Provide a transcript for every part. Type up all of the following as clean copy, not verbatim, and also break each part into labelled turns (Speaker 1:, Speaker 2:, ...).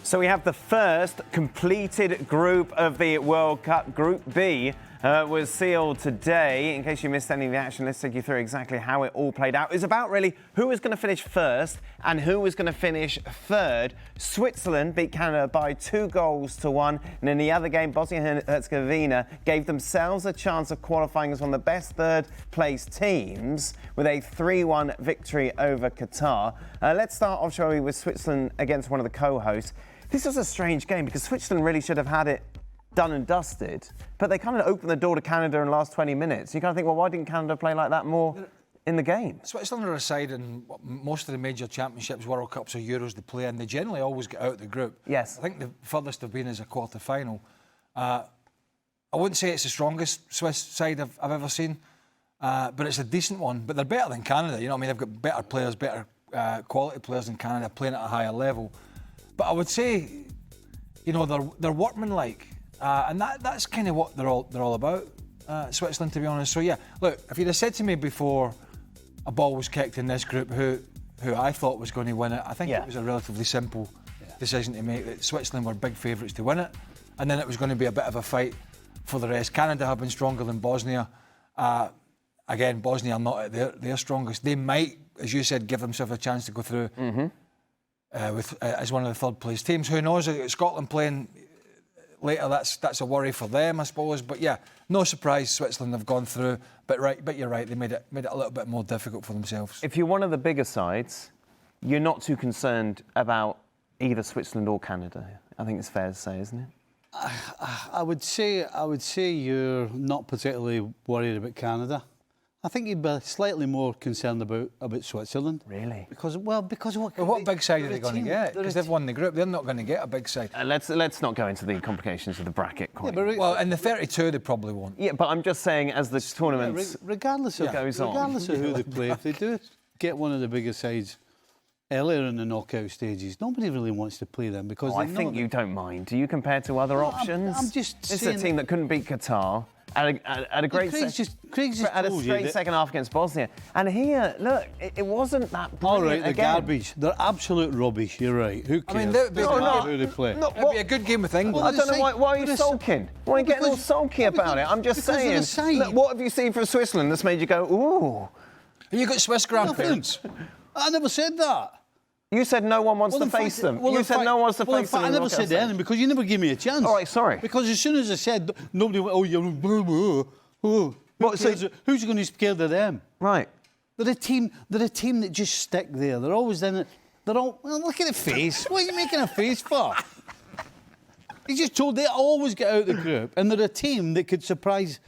Speaker 1: So we have the first completed group of the World Cup. Group B was sealed today. In case you missed any of the action, let's take you through exactly how it all played out. It was about really who was going to finish first and who was going to finish third. Switzerland beat Canada by 2-1. And in the other game, Bosnia and Herzegovina gave themselves a chance of qualifying as one of the best third-place teams with a 3-1 victory over Qatar. Let's start off, shall we, with Switzerland against one of the co-hosts. This was a strange game because Switzerland really should have had it done and dusted, but they kind of opened the door to Canada in the last 20 minutes. You kind of think, well, why didn't Canada play like that more in the game?
Speaker 2: Switzerland are a side in most of the major championships, World Cups or Euros they play in. They generally always get out of the group.
Speaker 1: Yes.
Speaker 2: I think the furthest they've been is a quarter-final. I wouldn't say it's the strongest Swiss side I've ever seen, but it's a decent one. But they're better than Canada, you know what I mean? They've got better players, better quality players than Canada playing at a higher level. But I would say, you know, they're workmanlike. And that's kind of what they're all about, Switzerland, to be honest. So yeah, look, if you'd have said to me before a ball was kicked in this group who I thought was going to win it, I think it was a relatively simple decision to make. That Switzerland were big favourites to win it, and then it was going to be a bit of a fight for the rest. Canada have been stronger than Bosnia. Again, Bosnia are not at their strongest. They might, as you said, give themselves a chance to go through as one of the third place teams. Who knows? Scotland playing later, that's a worry for them, I suppose. But yeah, no surprise Switzerland have gone through. But you're right, they made it a little bit more difficult for themselves.
Speaker 1: If you're one of the bigger sides, you're not too concerned about either Switzerland or Canada. I think it's fair to say, isn't it?
Speaker 3: I would say you're not particularly worried about Canada. I think you'd be slightly more concerned about Switzerland.
Speaker 1: Really?
Speaker 3: Because of what
Speaker 2: big side are they going to get? Because they've won the group, they're not going to get a big side.
Speaker 1: Let's not go into the complications of the bracket quite.
Speaker 3: Yeah,
Speaker 2: well, in the 32 they probably won't.
Speaker 1: Yeah, but I'm just saying as the tournament
Speaker 3: regardless of who they play, if they do get one of the bigger sides earlier in the knockout stages, nobody really wants to play them because
Speaker 1: I think you don't mind. Do you compare to other options?
Speaker 3: I'm just
Speaker 1: This
Speaker 3: saying
Speaker 1: is a team that couldn't beat Qatar. At a great second half against Bosnia. And here, look, it wasn't that brilliant.
Speaker 3: All right, they're
Speaker 1: again.
Speaker 3: Garbage. They're absolute rubbish, you're right. Who cares?
Speaker 2: I mean,
Speaker 3: who they play.
Speaker 2: It'd be a good game with England.
Speaker 1: I don't know why are you sulking? Why are you getting all sulky about it? I'm just saying, look, what have you seen from Switzerland that's made you go, ooh?
Speaker 2: Have you got Swiss grandparents?
Speaker 3: I never said that.
Speaker 1: You said no one wants to face them. You said no one wants to face them.
Speaker 3: I never said anything because you never gave me a chance.
Speaker 1: All right, sorry.
Speaker 3: Because as soon as I said, nobody went, who's going to be scared of them?
Speaker 1: Right.
Speaker 3: They're a team that just stick there. They're always in it. They're all, well, look at the face. What are you making a face for? He just told they always get out of the group, and they're a team that could surprise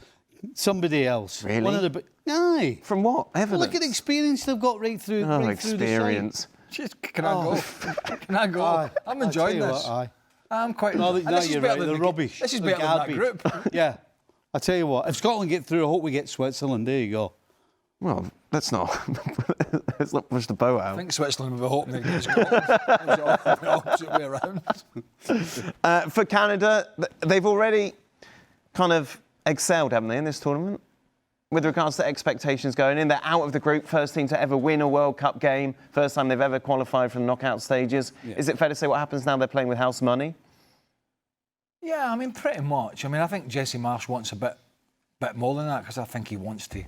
Speaker 3: somebody else.
Speaker 1: Really?
Speaker 3: One of the, aye.
Speaker 1: From what? Evidence?
Speaker 3: Look at the experience they've got right through.
Speaker 1: Oh,
Speaker 3: right
Speaker 1: experience.
Speaker 2: Can I go? Can I go?
Speaker 3: Aye.
Speaker 2: I'm enjoying this.
Speaker 3: What,
Speaker 2: I'm quite.
Speaker 3: No, you're right. They're rubbish.
Speaker 2: This is better than that group.
Speaker 3: Yeah. I tell you what, if Scotland get through, I hope we get Switzerland. There you go.
Speaker 1: Well, let's not push the boat out.
Speaker 2: I think Switzerland will be hoping they get Scotland. The opposite way around.
Speaker 1: For Canada, they've already kind of excelled, haven't they, in this tournament? With regards to expectations going in, they're out of the group, first team to ever win a World Cup game, first time they've ever qualified from knockout stages. Yeah. Is it fair to say what happens now they're playing with house money?
Speaker 2: Yeah, I mean, pretty much. I mean, I think Jesse Marsh wants a bit more than that because I think he wants to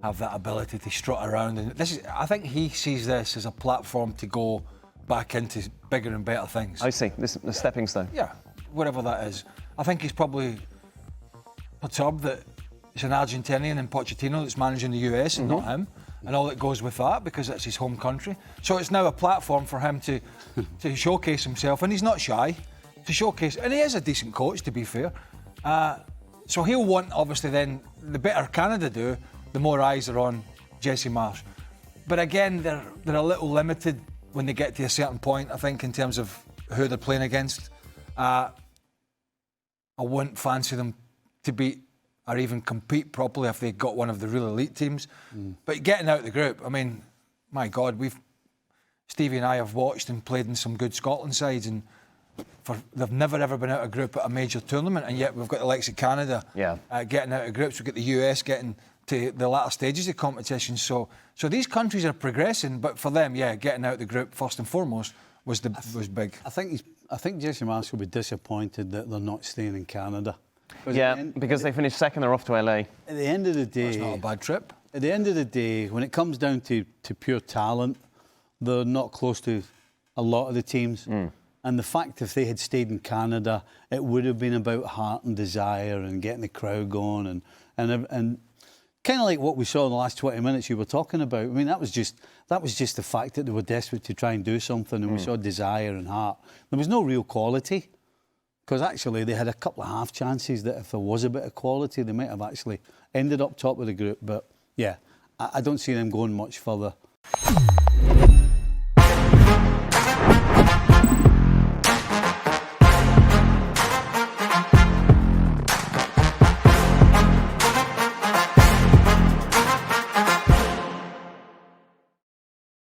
Speaker 2: have that ability to strut around. And I think he sees this as a platform to go back into bigger and better things.
Speaker 1: I see, the stepping stone.
Speaker 2: Yeah, whatever that is. I think he's probably perturbed that it's an Argentinian in Pochettino that's managing the US and not him, and all that goes with that because it's his home country. So it's now a platform for him to showcase himself, and he's not shy to showcase. And he is a decent coach, to be fair. So he'll want, obviously, then the better Canada do, the more eyes are on Jesse Marsh. But again, they're a little limited when they get to a certain point, I think, in terms of who they're playing against. I wouldn't fancy them to beat or even compete properly if they got one of the real elite teams. But getting out of the group, I mean, my God, Stevie and I have watched and played in some good Scotland sides, and they've never ever been out of group at a major tournament, and yet we've got the likes of Canada getting out of groups. We've got the US getting to the latter stages of competition. So these countries are progressing, but for them, getting out of the group first and foremost was big.
Speaker 3: I think I think Jesse Marsh will be disappointed that they're not staying in Canada.
Speaker 1: Yeah, because they finished second, they're off to LA.
Speaker 3: At the end of the day...
Speaker 2: That's not a bad trip.
Speaker 3: At the end of the day, when it comes down to pure talent, they're not close to a lot of the teams. And the fact if they had stayed in Canada, it would have been about heart and desire and getting the crowd going and kind of like what we saw in the last 20 minutes you were talking about. I mean, that was just the fact that they were desperate to try and do something, and we saw desire and heart. There was no real quality, because actually they had a couple of half chances that if there was a bit of quality, they might have actually ended up top of the group. But yeah, I don't see them going much further.